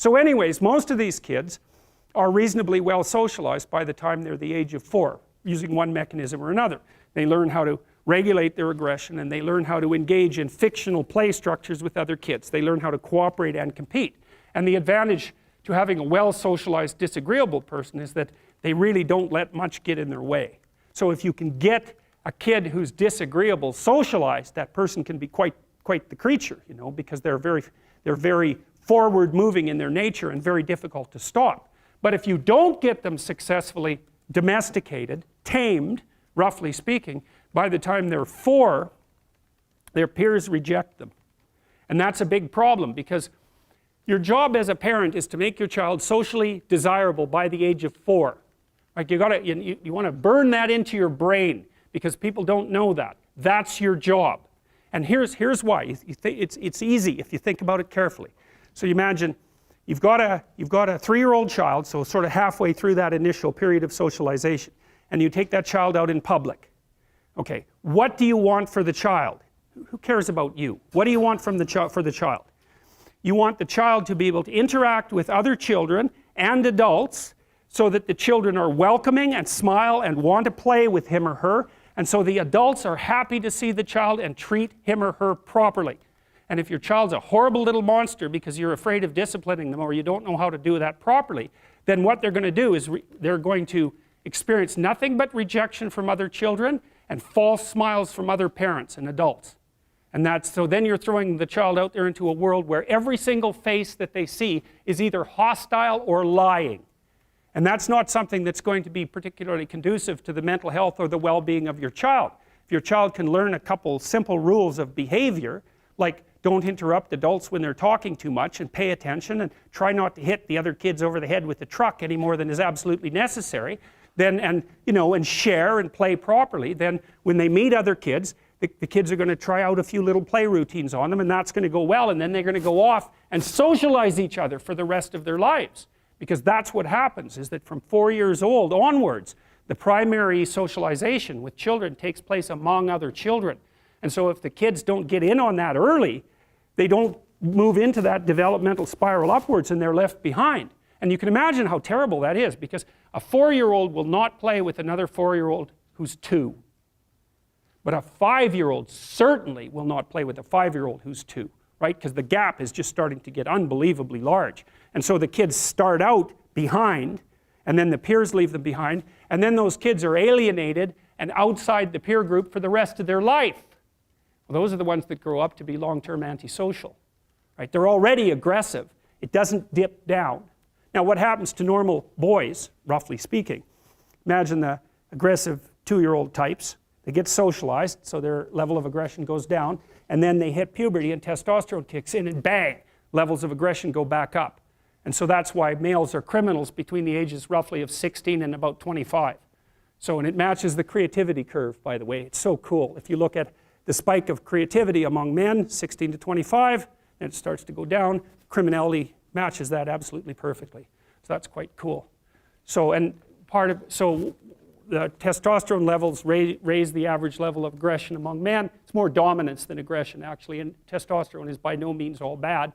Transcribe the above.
So anyways, most of these kids are reasonably well socialized by the time they're the age of 4, using one mechanism or another. They learn how to regulate their aggression, and they learn how to engage in fictional play structures with other kids. They learn how to cooperate and compete. And the advantage to having a well-socialized disagreeable person is that they really don't let much get in their way. So if you can get a kid who's disagreeable socialized, that person can be quite the creature, you know, because they're very forward moving in their nature and very difficult to stop. But if you don't get them successfully domesticated, tamed, roughly speaking, by the time they're 4, their peers reject them. And that's a big problem, because your job as a parent is to make your child socially desirable by the age of 4. Like you want to burn that into your brain, because people don't know that. That's your job. And here's why. It's easy if you think about it carefully. So you imagine you've got a 3-year-old child, so sort of halfway through that initial period of socialization, and you take that child out in public. Okay, what do you want for the child? Who cares about you? What do you want from for the child? You want the child to be able to interact with other children and adults so that the children are welcoming and smile and want to play with him or her, and so the adults are happy to see the child and treat him or her properly. And if your child's a horrible little monster because you're afraid of disciplining them, or you don't know how to do that properly, then what they're going to do is they're going to experience nothing but rejection from other children and false smiles from other parents and adults. And so then you're throwing the child out there into a world where every single face that they see is either hostile or lying. And that's not something that's going to be particularly conducive to the mental health or the well-being of your child. If your child can learn a couple simple rules of behavior, like don't interrupt adults when they're talking too much, and pay attention, and try not to hit the other kids over the head with the truck any more than is absolutely necessary, then, and share and play properly, then when they meet other kids, the kids are going to try out a few little play routines on them, and that's going to go well, and then they're going to go off and socialize each other for the rest of their lives. Because that's what happens, is that from 4 years old onwards, the primary socialization with children takes place among other children. And so if the kids don't get in on that early, they don't move into that developmental spiral upwards, and they're left behind. And you can imagine how terrible that is, because a 4-year-old will not play with another 4-year-old who's 2. But a 5-year-old certainly will not play with a 5-year-old who's 2, right? Because the gap is just starting to get unbelievably large. And so the kids start out behind, and then the peers leave them behind, and then those kids are alienated and outside the peer group for the rest of their life. Well, those are the ones that grow up to be long-term antisocial, right? They're already aggressive. It doesn't dip down. Now, what happens to normal boys, roughly speaking? Imagine the aggressive 2-year-old types. They get socialized, so their level of aggression goes down, and then they hit puberty and testosterone kicks in, and bang, levels of aggression go back up. And so that's why males are criminals between the ages roughly of 16 and about 25. So, and it matches the creativity curve, by the way. It's so cool. If you look at the spike of creativity among men, 16 to 25, then it starts to go down. Criminality matches that absolutely perfectly. So that's quite cool. So, and so the testosterone levels raise the average level of aggression among men. It's more dominance than aggression, actually, and testosterone is by no means all bad.